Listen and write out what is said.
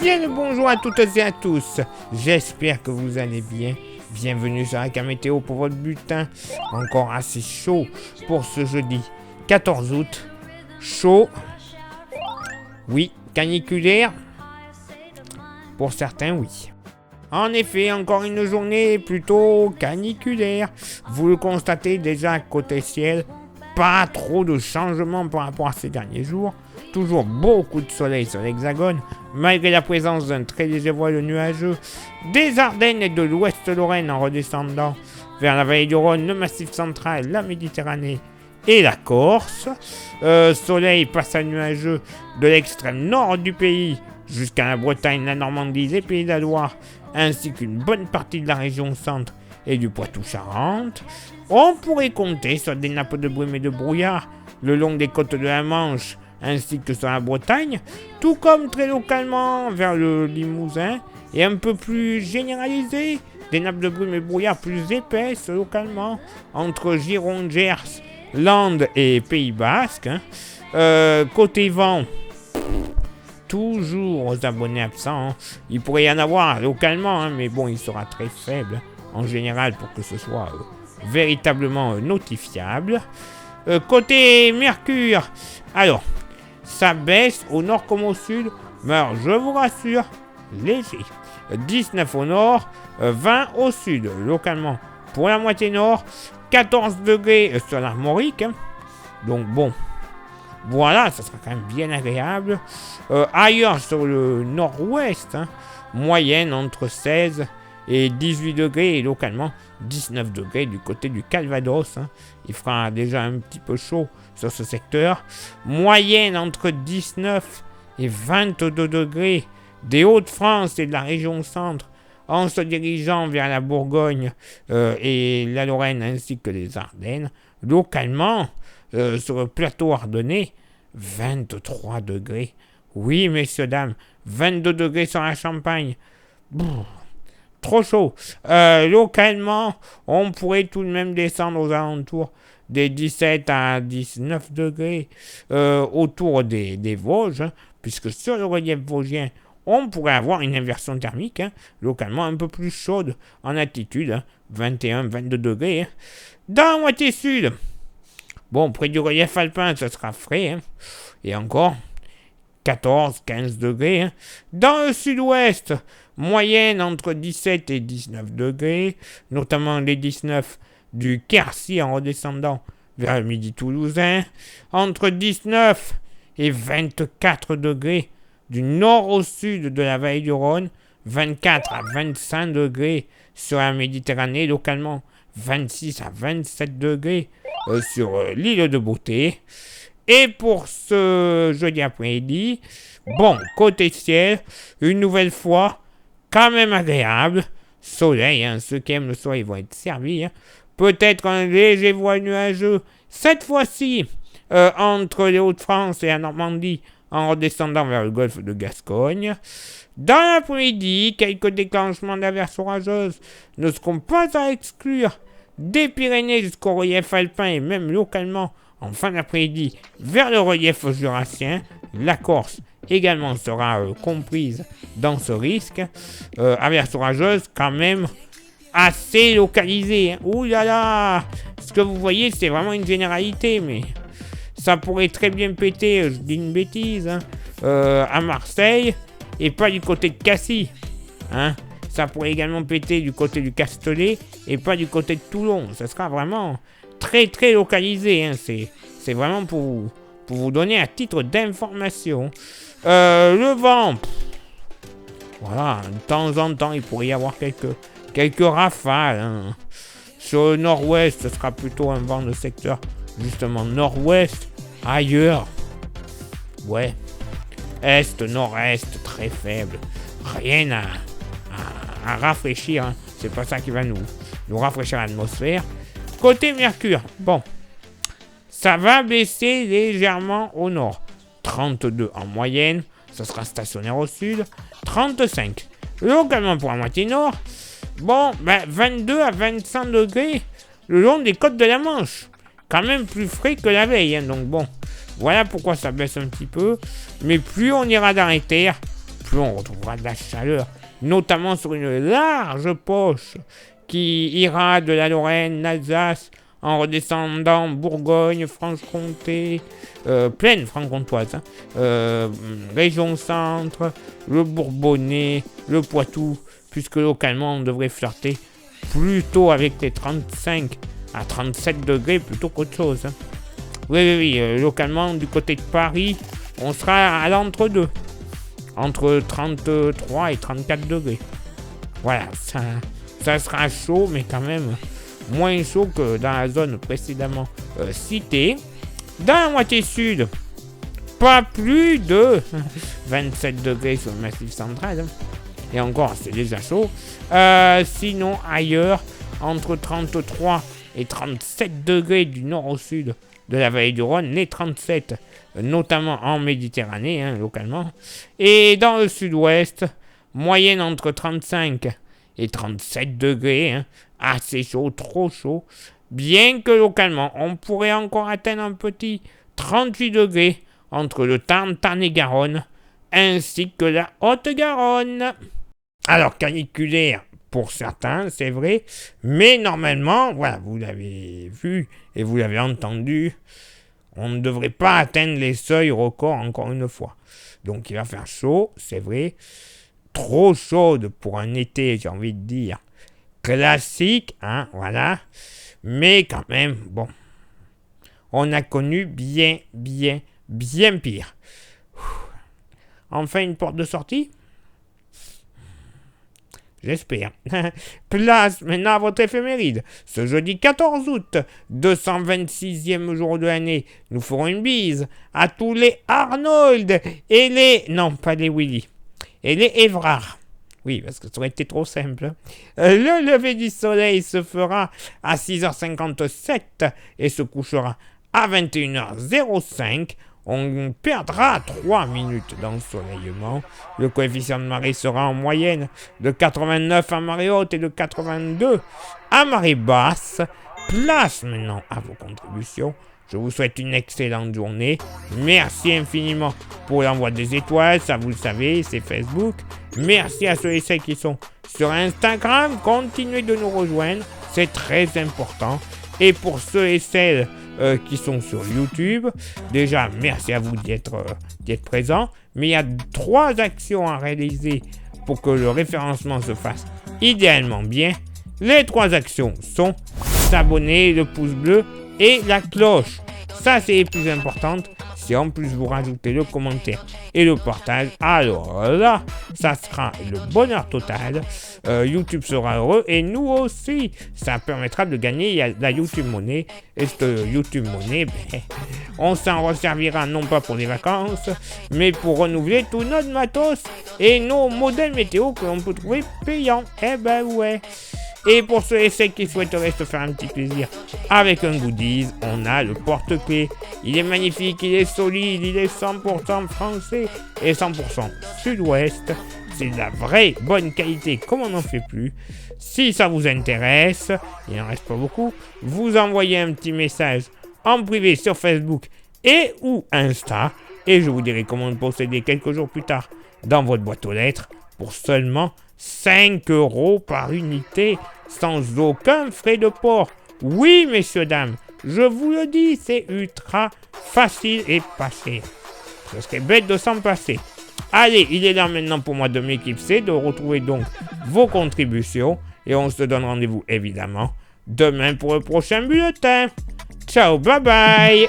Bien le bonjour à toutes et à tous, j'espère que vous allez bien. Bienvenue sur la météo pour votre bulletin. Encore assez chaud pour ce jeudi 14 août. Chaud, oui, caniculaire, pour certains oui. En effet, encore une journée plutôt caniculaire. Vous le constatez déjà côté ciel, pas trop de changements par rapport à ces derniers jours. Toujours beaucoup de soleil sur l'hexagone, malgré la présence d'un très léger voile nuageux des Ardennes et de l'ouest Lorraine en redescendant vers la vallée du Rhône, le Massif central, la Méditerranée et la Corse. Soleil passage nuageux de l'extrême nord du pays jusqu'à la Bretagne, la Normandie, les Pays de la Loire, ainsi qu'une bonne partie de la région centre et du Poitou-Charentes. On pourrait compter sur des nappes de brume et de brouillard le long des côtes de la Manche, ainsi que sur la Bretagne, tout comme très localement vers le Limousin, et un peu plus généralisé, des nappes de brume et brouillard plus épaisses localement, entre Gironde, Gers, Landes et Pays Basque. Côté vent, toujours aux abonnés absents, il pourrait y en avoir localement, mais bon, il sera très faible en général pour que ce soit véritablement notifiable. Côté Mercure, alors, ça baisse au nord comme au sud, mais alors, je vous rassure, léger. 19 au nord, 20 au sud, localement. Pour la moitié nord, 14 degrés sur l'Armorique. Donc bon, voilà, ça sera quand même bien agréable. Ailleurs sur le nord-ouest, moyenne entre 16 et 18 degrés, et localement 19 degrés du côté du Calvados. Il fera déjà un petit peu chaud sur ce secteur. Moyenne entre 19 et 22 degrés des Hauts-de-France et de la région centre, en se dirigeant vers la Bourgogne et la Lorraine ainsi que les Ardennes. Localement, sur le plateau ardennais, 23 degrés. Oui, messieurs, dames, 22 degrés sur la Champagne. Trop chaud. Localement, on pourrait tout de même descendre aux alentours des 17 à 19 degrés autour des Vosges, puisque sur le relief vosgien, on pourrait avoir une inversion thermique, localement un peu plus chaude en altitude, 21-22 degrés. Dans la moitié sud, bon, près du relief alpin, ça sera frais, et encore 14-15 degrés. Dans le sud-ouest, moyenne entre 17 et 19 degrés, notamment les 19 du Quercy en redescendant vers le midi toulousain, entre 19 et 24 degrés du nord au sud de la vallée du Rhône, 24 à 25 degrés sur la Méditerranée, localement 26 à 27 degrés sur l'île de Beauté. Et pour ce jeudi après-midi, bon, côté ciel, une nouvelle fois, quand même agréable. Soleil, ceux qui aiment le soleil vont être servis. Peut-être un léger voile nuageux, cette fois-ci, entre les Hauts-de-France et la Normandie, en redescendant vers le golfe de Gascogne. Dans l'après-midi, quelques déclenchements d'averses orageuses ne seront pas à exclure des Pyrénées jusqu'au relief alpin et même localement en fin d'après-midi vers le relief jurassien. La Corse également sera comprise dans ce risque. Averses orageuses quand même assez localisées. Ouh là là, ce que vous voyez, c'est vraiment une généralité, mais ça pourrait très bien péter, je dis une bêtise, à Marseille et pas du côté de Cassis. Ça pourrait également péter du côté du Castellet et pas du côté de Toulon. Ça sera vraiment très très localisé. C'est vraiment pour vous donner à titre d'information. Le vent, voilà, de temps en temps il pourrait y avoir quelques rafales. Sur le nord-ouest, ce sera plutôt un vent de secteur justement nord-ouest. Ailleurs, ouais, est, nord-est, très faible. Rien à rafraîchir. C'est pas ça qui va nous rafraîchir l'atmosphère. Côté Mercure, bon, ça va baisser légèrement au nord. 32 en moyenne, ça sera stationnaire au sud. 35 localement pour la moitié nord. Bon, 22 à 25 degrés le long des côtes de la Manche. Quand même plus frais que la veille, donc bon, voilà pourquoi ça baisse un petit peu. Mais plus on ira dans les terres, plus on retrouvera de la chaleur, notamment sur une large poche qui ira de la Lorraine, l'Alsace, en redescendant Bourgogne, Franche-Comté, plaine franc-comtoise, région centre, le Bourbonnais, le Poitou, puisque localement on devrait flirter plutôt avec les 35 à 37 degrés plutôt qu'autre chose. Oui, localement du côté de Paris, on sera à l'entre-deux, entre 33 et 34 degrés. Voilà, ça sera chaud, mais quand même moins chaud que dans la zone précédemment citée. Dans la moitié sud, pas plus de 27 degrés sur le massif central. Et encore, c'est déjà chaud. Sinon, ailleurs, entre 33 et 37 degrés du nord au sud de la vallée du Rhône, les 37, notamment en Méditerranée, localement. Et dans le sud-ouest, moyenne entre 35 et 37 degrés, assez chaud, trop chaud, bien que localement, on pourrait encore atteindre un petit 38 degrés entre le Tarn, Tarn-et-Garonne, ainsi que la Haute-Garonne. Alors, caniculaire pour certains, c'est vrai, mais normalement, voilà, vous l'avez vu et vous l'avez entendu, on ne devrait pas atteindre les seuils records encore une fois. Donc, il va faire chaud, c'est vrai, trop chaude pour un été, j'ai envie de dire, classique, voilà, mais quand même, bon, on a connu bien pire. Enfin, une porte de sortie ? J'espère. Place maintenant à votre éphéméride. Ce jeudi 14 août, 226e jour de l'année, nous ferons une bise à tous les Arnold et les... Non, pas les Willy. Et les Évrard. Oui, parce que ça aurait été trop simple. Le lever du soleil se fera à 6h57 et se couchera à 21h05. On perdra 3 minutes d'ensoleillement. Le coefficient de marée sera en moyenne de 89 à marée haute et de 82 à marée basse. Place maintenant à vos contributions. Je vous souhaite une excellente journée. Merci infiniment pour l'envoi des étoiles. Ça, vous le savez, c'est Facebook. Merci à ceux et celles qui sont sur Instagram. Continuez de nous rejoindre. C'est très important. Et pour ceux et celles qui sont sur YouTube, déjà, merci à vous d'être présents. Mais il y a 3 actions à réaliser pour que le référencement se fasse idéalement bien. Les 3 actions sont s'abonner, le pouce bleu et la cloche. Ça, c'est les plus importantes. Si en plus vous rajoutez le commentaire et le partage, alors là, ça sera le bonheur total. YouTube sera heureux et nous aussi. Ça permettra de gagner la YouTube Money. Et cette YouTube Money, on s'en resservira non pas pour les vacances, mais pour renouveler tout notre matos et nos modèles météo que l'on peut trouver payants. Ouais. Et pour ceux et celles qui souhaiteraient se faire un petit plaisir avec un goodies, on a le porte-clés. Il est magnifique, il est solide, il est 100% français et 100% sud-ouest. C'est de la vraie bonne qualité comme on n'en fait plus. Si ça vous intéresse, il n'en reste pas beaucoup, vous envoyez un petit message en privé sur Facebook et ou Insta et je vous dirai comment le posséder quelques jours plus tard dans votre boîte aux lettres pour seulement 5 € par unité, sans aucun frais de port. Oui, messieurs, dames, je vous le dis, c'est ultra facile et pas cher. Ce serait bête de s'en passer. Allez, il est là maintenant pour moi de m'éclipser, de retrouver donc vos contributions. Et on se donne rendez-vous, évidemment, demain pour le prochain bulletin. Ciao, bye bye.